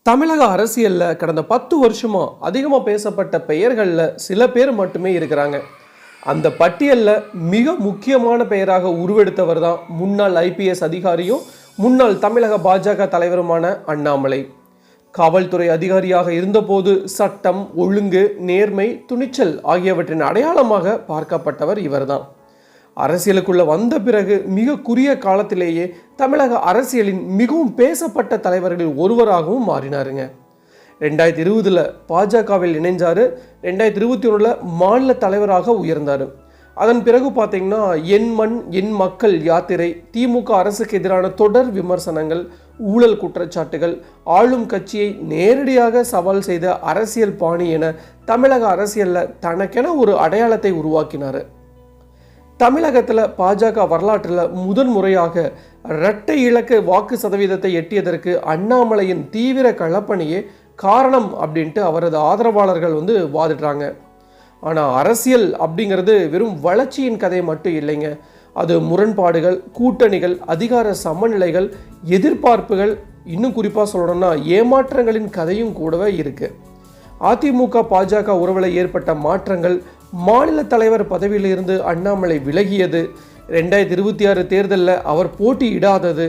தமிழக அரசியலில் கடந்த 10 வருஷமாக அதிகமாக பேசப்பட்ட பெயர்களில் சில பேர் மட்டுமே இருக்கிறாங்க. அந்த பட்டியலில் மிக முக்கியமான பெயராக உருவெடுத்தவர் தான் முன்னாள் IPS அதிகாரியும் முன்னாள் தமிழக பாஜக தலைவருமான அண்ணாமலை. காவல்துறை அதிகாரியாக இருந்தபோது சட்டம், ஒழுங்கு, நேர்மை, துணிச்சல் ஆகியவற்றின் அடையாளமாக பார்க்கப்பட்டவர் இவர்தான். அரசியலுக்குள்ள வந்த பிறகு மிக குறுகிய காலத்திலேயே தமிழக அரசியலின் மிகவும் பேசப்பட்ட தலைவர்களில் ஒருவராகவும் மாறினாருங்க. 2020 பாஜகவில் இணைஞ்சாரு. 2021 மாநில தலைவராக உயர்ந்தார். அதன் பிறகு பார்த்தீங்கன்னா என் மண் என் மக்கள் யாத்திரை, திமுக அரசுக்கு எதிரான தொடர் விமர்சனங்கள், ஊழல் குற்றச்சாட்டுகள், ஆளும் கட்சியை நேரடியாக சவால் செய்த அரசியல் பாணி என தமிழக அரசியலில் தனக்கென ஒரு அடையாளத்தை உருவாக்கினார். தமிழகத்தில் பாஜக வரலாற்றில் முதன் முறையாக இரட்டை இலக்க வாக்கு சதவீதத்தை எட்டியதற்கு அண்ணாமலையின் தீவிர களப்பணியே காரணம் அப்படின்ட்டு அவரது ஆதரவாளர்கள் வாதிடுறாங்க. ஆனால் அரசியல் அப்படிங்கிறது வெறும் வளர்ச்சியின் கதை மட்டும் இல்லைங்க. அது முரண்பாடுகள், கூட்டணிகள், அதிகார சமநிலைகள், எதிர்பார்ப்புகள், இன்னும் குறிப்பாக சொல்லணும்னா ஏமாற்றங்களின் கதையும் கூடவே இருக்குது. அதிமுக பாஜக உறவில் ஏற்பட்ட மாற்றங்கள், மாநில தலைவர் பதவியிலிருந்து அண்ணாமலை விலகியது, 2026 தேர்தலில் அவர் போட்டியிடாதது,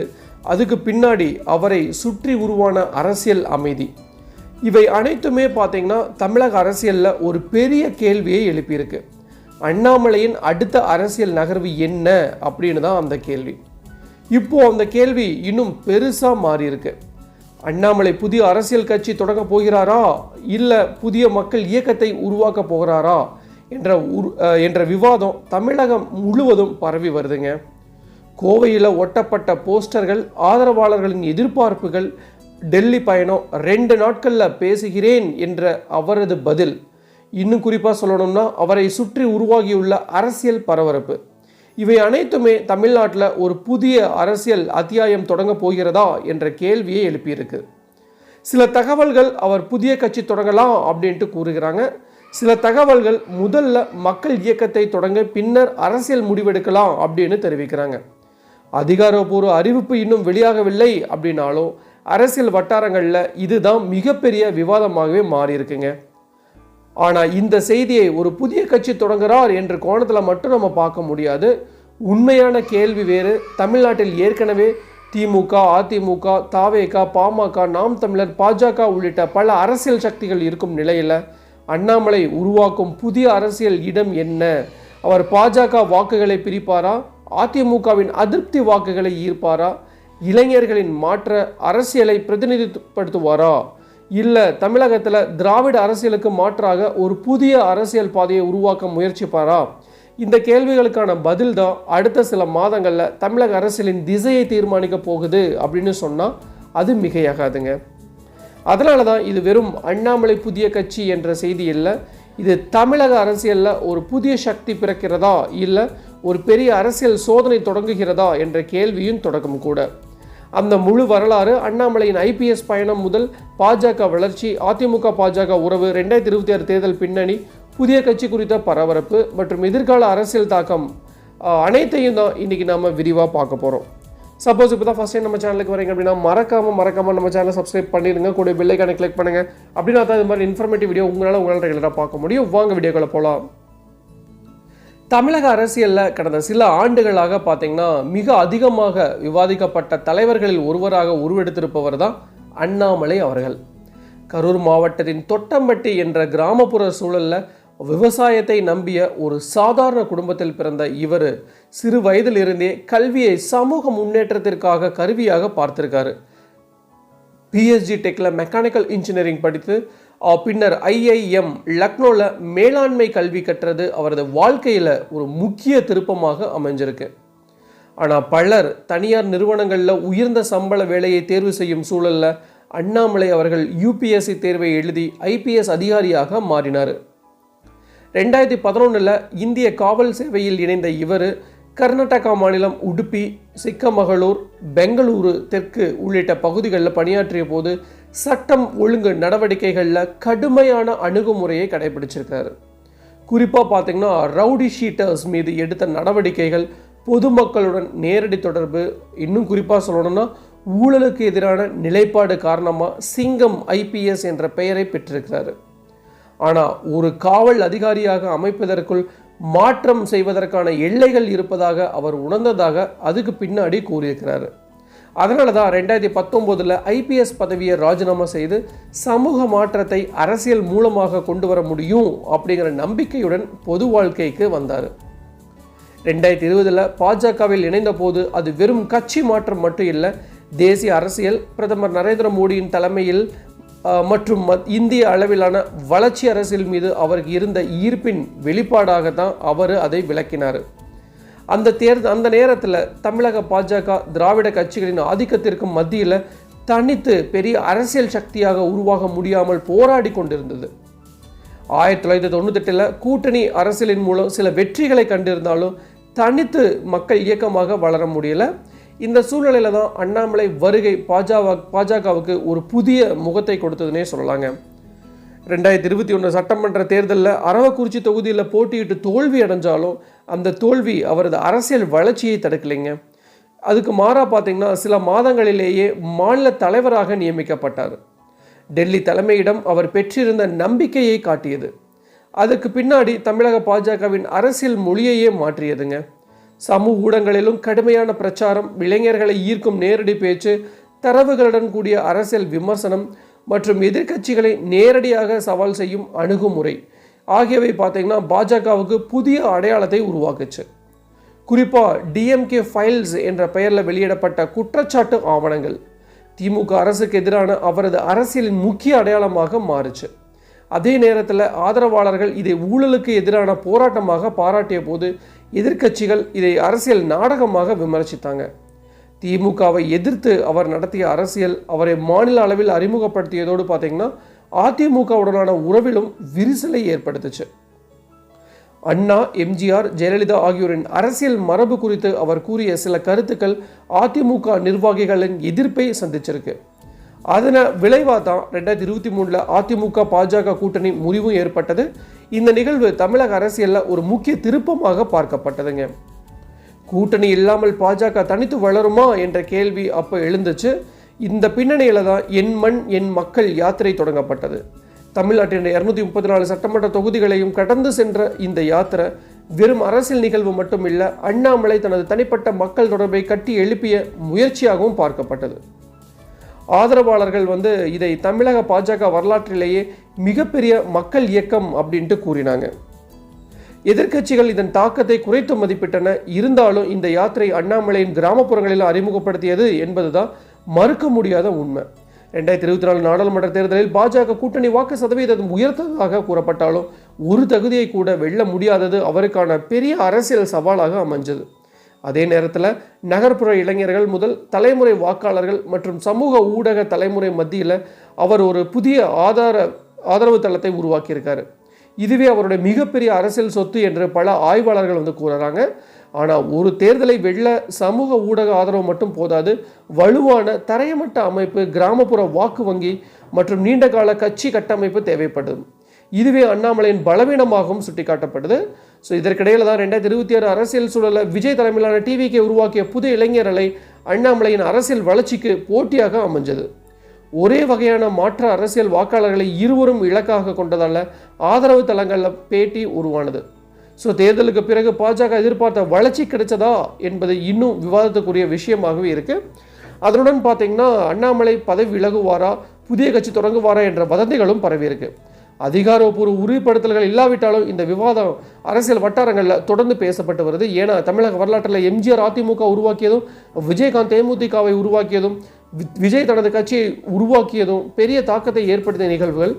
அதுக்கு பின்னாடி அவரை சுற்றி உருவான அரசியல் அமைதி, இவை அனைத்துமே பார்த்தீங்கன்னா தமிழக அரசியலில் ஒரு பெரிய கேள்வியை எழுப்பியிருக்கு. அண்ணாமலையின் அடுத்த அரசியல் நகர்வு என்ன அப்படின்னு தான் அந்த கேள்வி. இப்போ அந்த கேள்வி இன்னும் பெருசாக மாறியிருக்கு. அண்ணாமலை புதிய அரசியல் கட்சி தொடங்க போகிறாரா, இல்லை புதிய மக்கள் இயக்கத்தை உருவாக்க போகிறாரா என்ற விவாதம் தமிழகம் முழுவதும் பரவி வருதுங்க. கோவையில் ஒட்டப்பட்ட போஸ்டர்கள், ஆதரவாளர்களின் எதிர்பார்ப்புகள், டெல்லி பயணம், 2 நாட்களில் பேசுகிறேன் என்ற அவரது பதில், இன்னும் குறிப்பாக சொல்லணும்னா அவரை சுற்றி உருவாகியுள்ள அரசியல் பரபரப்பு, இவை அனைத்துமே தமிழ்நாட்டில் ஒரு புதிய அரசியல் அத்தியாயம் தொடங்க போகிறதா என்ற கேள்வியை எழுப்பியிருக்கு. சில தகவல்கள் அவர் புதிய கட்சி தொடங்கலாம் அப்படின்ட்டு கூறுகிறாங்க. சில தகவல்கள் முதல்ல மக்கள் இயக்கத்தை தொடங்க பின்னர் அரசியல் முடிவெடுக்கலாம் அப்படின்னு தெரிவிக்கிறாங்க. அதிகாரப்பூர்வ அறிவிப்பு இன்னும் வெளியாகவில்லை அப்படின்னாலும் அரசியல் வட்டாரங்களில் இதுதான் மிகப்பெரிய விவாதமாகவே மாறி இருக்குங்க. ஆனால் இந்த செய்தியை ஒரு புதிய கட்சி தொடங்குகிறார் என்ற கோணத்தில் மட்டும் நம்ம பார்க்க முடியாது. உண்மையான கேள்வி வேறு. தமிழ்நாட்டில் ஏற்கனவே திமுக, அதிமுக, தாவேக, பாமக, நாம் தமிழர், பாஜக உள்ளிட்ட பல அரசியல் சக்திகள் இருக்கும் நிலையில் அண்ணாமலை உருவாக்கும் புதிய அரசியல் இடம் என்ன? அவர் பாஜக வாக்குகளை பிரிப்பாரா, அதிமுகவின் அதிருப்தி வாக்குகளை ஈர்ப்பாரா, இளைஞர்களின் மாற்ற அரசியலை பிரதிநிதித்துவப்படுத்துவாரா, இல்லை தமிழகத்தில் திராவிட அரசியலுக்கு மாற்றாக ஒரு புதிய அரசியல் பாதையை உருவாக்க முயற்சிப்பாரா? இந்த கேள்விகளுக்கான பதில் தான் அடுத்த சில மாதங்களில் தமிழக அரசியலின் திசையை தீர்மானிக்க போகுது அப்படின்னு சொன்னால் அது மிகையாகாதுங்க. அதனால தான் இது வெறும் அண்ணாமலை புதிய கட்சி என்ற செய்தி இல்லை. இது தமிழக அரசியலில் ஒரு புதிய சக்தி பிறக்கிறதா, இல்லை ஒரு பெரிய அரசியல் சோதனை தொடங்குகிறதா என்ற கேள்வியும் தொடக்கம் கூட. அந்த முழு வரலாறு, அண்ணாமலையின் IPS பயணம் முதல் பாஜக வளர்ச்சி, அதிமுக பாஜக உறவு, 2026 தேர்தல் பின்னணி, புதிய கட்சி குறித்த பரபரப்பு மற்றும் எதிர்கால அரசியல் தாக்கம், அனைத்தையும் தான் இன்றைக்கி நாம் விரிவாக பார்க்க போகிறோம். சப்போஸ் இப்போ தான் ஃபஸ்ட் டைம் நம்ம சேனலுக்கு வரீங்க அப்படின்னா மறக்காமல் நம்ம சேனலை சப்ஸ்கிரைப் பண்ணிடுங்க. கூட பெல் ஐகானை கிளிக் பண்ணுங்கள். அப்படின்னா தான் இது மாதிரி இன்ஃபர்மேட்டிவ் வீடியோ உங்களால் ரெகுலராக பார்க்க முடியும். வாங்க வீடியோக்களை போகலாம். தமிழக அரசியலில் கடந்த சில ஆண்டுகளாக பார்த்தீங்கன்னா மிக அதிகமாக விவாதிக்கப்பட்ட தலைவர்களில் ஒருவராக உருவெடுத்திருப்பவர் தான் அண்ணாமலை அவர்கள். கரூர் மாவட்டத்தின் தொட்டம்பட்டி என்ற கிராமப்புற சூழலில் விவசாயத்தை நம்பிய ஒரு சாதாரண குடும்பத்தில் பிறந்த இவர் சிறு வயதிலிருந்தே கல்வியை சமூக முன்னேற்றத்திற்காக கருவியாக பார்த்திருக்காரு. PSG டெக்கில் மெக்கானிக்கல் இன்ஜினியரிங் படித்து பின்னர் IIM லக்னோவில் மேலாண்மை கல்வி கற்றது அவரது வாழ்க்கையில் ஒரு முக்கிய திருப்பமாக அமைஞ்சிருக்கு. ஆனால் பலர் தனியார் நிறுவனங்களில் உயர்ந்த சம்பள வேலையை தேர்வு செய்யும் சூழலில் அண்ணாமலை அவர்கள் UPSC தேர்வை எழுதி IPS அதிகாரியாக மாறினார். 2011 இந்திய காவல் சேவையில் இணைந்த இவர் கர்நாடகா மாநிலம் உடுப்பி, சிக்கமகளூர், பெங்களூரு தெற்கு உள்ளிட்ட பகுதிகளில் பணியாற்றிய போது சட்டம் ஒழுங்கு நடவடிக்கைகளில் கடுமையான அணுகுமுறையை கடைபிடிச்சிருக்காரு. குறிப்பாக பார்த்தீங்கன்னா ரவுடி ஷீட்டர்ஸ் மீது எடுத்த நடவடிக்கைகள், பொதுமக்களுடன் நேரடி தொடர்பு, இன்னும் குறிப்பாக சொல்லணும்னா ஊழலுக்கு எதிரான நிலைப்பாடு காரணமாக சிங்கம் ஐபிஎஸ் என்ற பெயரை பெற்றிருக்கிறாரு. ஆனால் ஒரு காவல் அதிகாரியாக அமைப்பதற்குள் மாற்றம் செய்வதற்கான எல்லைகள் இருப்பதாக அவர் உணர்ந்ததாக அதுக்கு பின்னாடி கூறியிருக்கிறாரு. அதனால தான் 2019 ஐபிஎஸ் பதவியை ராஜினாமா செய்து சமூக மாற்றத்தை அரசியல் மூலமாக கொண்டு வர முடியும் அப்படிங்கிற நம்பிக்கையுடன் பொது வாழ்க்கைக்கு வந்தார். 2020 பாஜகவில் இணைந்த போது அது வெறும் கட்சி மாற்றம் மட்டும் இல்லை, தேசிய அரசியல், பிரதமர் நரேந்திர மோடியின் தலைமையில் மற்றும் இந்திய அளவிலான வளர்ச்சி அரசியல் மீது அவருக்கு இருந்த ஈர்ப்பின் வெளிப்பாடாக தான் அவர் அதை விளக்கினார். அந்த நேரத்தில் தமிழக பாஜக திராவிட கட்சிகளின் ஆதிக்கத்திற்கு மத்தியில் தனித்து பெரிய அரசியல் சக்தியாக உருவாக முடியாமல் போராடி கொண்டிருந்தது. 1998 கூட்டணி அரசியலின் மூலம் சில வெற்றிகளை கண்டிருந்தாலும் தனித்து மக்கள் இயக்கமாக வளர முடியல. இந்த சூழ்நிலையில தான் அண்ணாமலை வருகை பாஜகவுக்கு ஒரு புதிய முகத்தை கொடுத்ததுன்னே சொல்லலாங்க. 2021 சட்டமன்ற தேர்தலில் அரவக்குறிச்சி தொகுதியில் போட்டியிட்டு தோல்வி அடைஞ்சாலும் அந்த தோல்வி அவரது அரசியல் வளர்ச்சியை தடுக்கலைங்க. அதுக்கு மாறாக பார்த்தீங்கன்னா சில மாதங்களிலேயே மாநில தலைவராக நியமிக்கப்பட்டார். டெல்லி தலைமையிடம் அவர் பெற்றிருந்த நம்பிக்கையை காட்டியது. அதுக்கு பின்னாடி தமிழக பாஜகவின் அரசியல் மொழியையே மாற்றியதுங்க. சமூக ஊடகங்களிலும் கடுமையான பிரச்சாரம், இளைஞர்களை ஈர்க்கும் நேரடி பேச்சு, தரவுகளுடன் கூடிய அரசியல் விமர்சனம் மற்றும் எதிர்க்கட்சிகளை நேரடியாக சவால் செய்யும் அணுகுமுறை ஆகியவை பார்த்தீங்கன்னா பாஜகவுக்கு புதிய அடையாளத்தை உருவாக்குச்சு. குறிப்பாக டிஎம்கே ஃபைல்ஸ் என்ற பெயரில் வெளியிடப்பட்ட குற்றச்சாட்டு ஆவணங்கள் திமுக அரசுக்கு எதிரான அவரது அரசியலின் முக்கிய அடையாளமாக மாறுச்சு. அதே நேரத்தில் ஆதரவாளர்கள் இதை ஊழலுக்கு எதிரான போராட்டமாக பாராட்டிய போது எதிர்க்கட்சிகள் இதை அரசியல் நாடகமாக விமர்சித்தாங்க. திமுகவை எதிர்த்து அவர் நடத்திய அரசியல் அவரை மாநில அளவில் அறிமுகப்படுத்தியதோடு பார்த்தீங்கன்னா அதிமுகவுடனான உறவிலும் விரிசலை ஏற்படுத்துச்சு. அண்ணா, எம்ஜிஆர், ஜெயலலிதா ஆகியோரின் அரசியல் மரபு குறித்து அவர் கூறிய சில கருத்துக்கள் அதிமுக நிர்வாகிகளின் எதிர்ப்பை சந்திச்சிருக்கு. அதன விளைவாக தான் 2023 அதிமுக பாஜக கூட்டணி முறிவும் ஏற்பட்டது. இந்த நிகழ்வு தமிழக அரசியலில் ஒரு முக்கிய திருப்பமாக பார்க்கப்பட்டதுங்க. கூட்டணி இல்லாமல் பாஜக தனித்து வளருமா என்ற கேள்வி அப்போ எழுந்துச்சு. இந்த பின்னணியில் தான் என் மண் என் மக்கள் யாத்திரை தொடங்கப்பட்டது. தமிழ்நாட்டின் 234 சட்டமன்ற தொகுதிகளையும் கடந்து சென்ற இந்த யாத்திரை வெறும் அரசியல் நிகழ்வு மட்டும் இல்லை, அண்ணாமலை தனது தனிப்பட்ட மக்கள் தொடர்பை கட்டி எழுப்பிய முயற்சியாகவும் பார்க்கப்பட்டது. ஆதரவாளர்கள் இதை தமிழக பாஜக வரலாற்றிலேயே மிகப்பெரிய மக்கள் இயக்கம் அப்படின்ட்டு கூறினாங்க. எதிர்க்கட்சிகள் இதன் தாக்கத்தை குறைத்து மதிப்பிட்டன. இருந்தாலும் இந்த யாத்திரை அண்ணாமலையின் கிராமப்புறங்களில் அறிமுகப்படுத்தியது என்பதுதான் மறுக்க முடியாத உண்மை. 2024 நாடாளுமன்ற தேர்தலில் பாஜக கூட்டணி வாக்கு சதவீதம் உயர்த்ததாக கூறப்பட்டாலும் ஒரு தகுதியை கூட வெல்ல முடியாதது அவருக்கான பெரிய அரசியல் சவாலாக அமைஞ்சது. அதே நேரத்தில் நகர்ப்புற இளைஞர்கள் முதல் தலைமுறை வாக்காளர்கள் மற்றும் சமூக ஊடக தலைமுறை மத்தியில் அவர் ஒரு புதிய ஆதரவு தளத்தை உருவாக்கியிருக்காரு. இதுவே அவருடைய மிகப்பெரிய அரசியல் சொத்து என்று பல ஆய்வாளர்கள் கூறுறாங்க. ஆனால் ஒரு தேர்தலை வெல்ல சமூக ஊடக ஆதரவு மட்டும் போதாது, வலுவான தரைமட்ட அமைப்பு, கிராமப்புற வாக்கு வங்கி மற்றும் நீண்டகால கட்சி கட்டமைப்பு தேவைப்படும். இதுவே அண்ணாமலையின் பலவீனமாகவும் சுட்டிக்காட்டப்படுது. ஸோ இதற்கிடையில் தான் 2026 அரசியல் சூழலை விஜய் தலைமையிலான டிவிக்கு உருவாக்கிய புதிய இளைஞர் அலை அண்ணாமலையின் அரசியல் வளர்ச்சிக்கு போட்டியாக அமைஞ்சது. ஒரே வகையான மாற்ற அரசியல் வாக்காளர்களை இருவரும் இலக்காக கொண்டதால் ஆதரவு தளங்களில் பேட்டி உருவானது. ஸோ தேர்தலுக்கு பிறகு பாஜக எதிர்பார்த்த வளர்ச்சி கிடைச்சதா என்பது இன்னும் விவாதத்துக்குரிய விஷயமாகவே இருக்குது. அதனுடன் பார்த்தீங்கன்னா அண்ணாமலை பதவி விலகுவாரா, புதிய கட்சி தொடங்குவாரா என்ற வதந்திகளும் பரவியிருக்கு. அதிகாரப்பூர்வ உறுதிப்படுத்தல்கள் இல்லாவிட்டாலும் இந்த விவாதம் அரசியல் வட்டாரங்களில் தொடர்ந்து பேசப்பட்டு வருது. ஏன்னா தமிழக வரலாற்றில் எம்ஜிஆர் அதிமுக உருவாக்கியதும், விஜயகாந்த் தேமுதிகவை உருவாக்கியதும், விஜய் தனது கட்சியை உருவாக்கியதும் பெரிய தாக்கத்தை ஏற்படுத்திய நிகழ்வுகள்.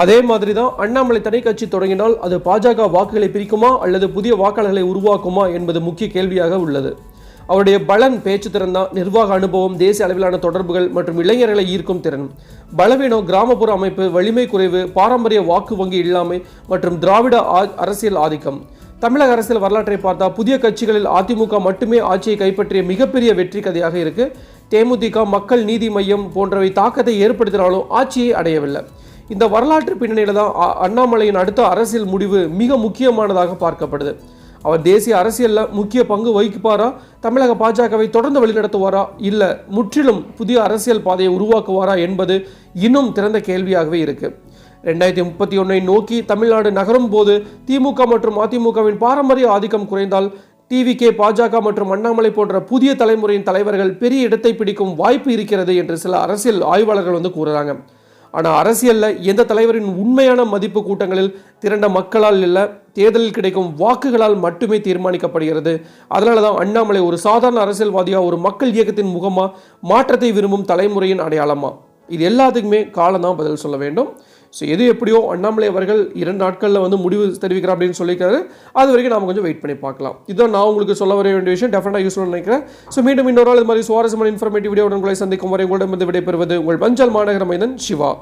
அதே மாதிரி தான் அண்ணாமலை தனி கட்சி தொடங்கினால் அது பாஜக வாக்குகளை பிரிக்குமா அல்லது புதிய வாக்காளர்களை உருவாக்குமா என்பது முக்கிய கேள்வியாக உள்ளது. அவருடைய பலன் பேச்சு திறன் தான், நிர்வாக அனுபவம், தேசிய அளவிலான தொடர்புகள் மற்றும் இளைஞர்களை ஈர்க்கும் திறன். பலவீனம் கிராமப்புற அமைப்பு, வலிமை குறைவு, பாரம்பரிய வாக்கு வங்கி இல்லாமை மற்றும் திராவிட அரசியல் ஆதிக்கம். தமிழக அரசியல் வரலாற்றை பார்த்தா புதிய கட்சிகளில் அதிமுக மட்டுமே ஆட்சியை கைப்பற்றிய மிகப்பெரிய வெற்றி கதையாக இருக்கு. தேமுதிக, மக்கள் நீதி மையம் போன்றவை தாக்கத்தை ஏற்படுத்தினாலும் ஆட்சியை அடையவில்லை. இந்த வரலாற்று பின்னணியில தான் அண்ணாமலையின் அடுத்த அரசியல் முடிவு மிக முக்கியமானதாக பார்க்கப்படுது. அவர் தேசிய அரசியலில் முக்கிய பங்கு வகிப்பாரா, தமிழக பாஜகவை தொடர்ந்து வழிநடத்துவாரா, இல்லை முற்றிலும் புதிய அரசியல் பாதையை உருவாக்குவாரா என்பது இன்னும் திறந்த கேள்வியாகவே இருக்கு. 2031 நோக்கி தமிழ்நாடு நகரும் போது திமுக மற்றும் அதிமுகவின் பாரம்பரிய ஆதிக்கம் குறைந்தால் டிவிகே, பாஜக மற்றும் அண்ணாமலை போன்ற புதிய தலைமுறையின் தலைவர்கள் பெரிய இடத்தை பிடிக்கும் வாய்ப்பு இருக்கிறது என்று சில அரசியல் ஆய்வாளர்கள் கூறுறாங்க. ஆனால் அரசியலில் எந்த தலைவரின் உண்மையான மதிப்பு கூட்டங்களில் திரண்ட மக்களால் இல்லை, தேர்தலில் கிடைக்கும் வாக்குகளால் மட்டுமே தீர்மானிக்கப்படுகிறது. அதனால தான் அண்ணாமலை ஒரு சாதாரண அரசியல்வாதியாக, ஒரு மக்கள் இயக்கத்தின் முகமாக, மாற்றத்தை விரும்பும் தலைமுறையின் அடையாளமாக, இது எல்லாத்துக்குமே காலம் தான் பதில் சொல்ல வேண்டும். ஸோ எது எப்படியோ அண்ணாமலை அவர்கள் 2 நாட்களில் முடிவு தெரிவிக்கிறார் அப்படின்னு சொல்லியிருக்காரு. அது வரைக்கும் நாம் கொஞ்சம் வெயிட் பண்ணி பார்க்கலாம். இதுதான் நான் உங்களுக்கு சொல்ல வர வேண்டிய விஷயம். டெஃபினட்டாக யூஸ்ஃபுல்லாக நினைக்கிறேன். ஸோ மீண்டும் இன்னொரு நாள் இது மாதிரி சுவாரஸ்யமான இன்ஃபர்மேட்டிவ் வீடியோ உங்களை சந்திக்கும் வரை உங்களிடமிருந்து விடைபெறுவது உங்கள் பஞ்சால் மாநகர மைந்தன் சிவா.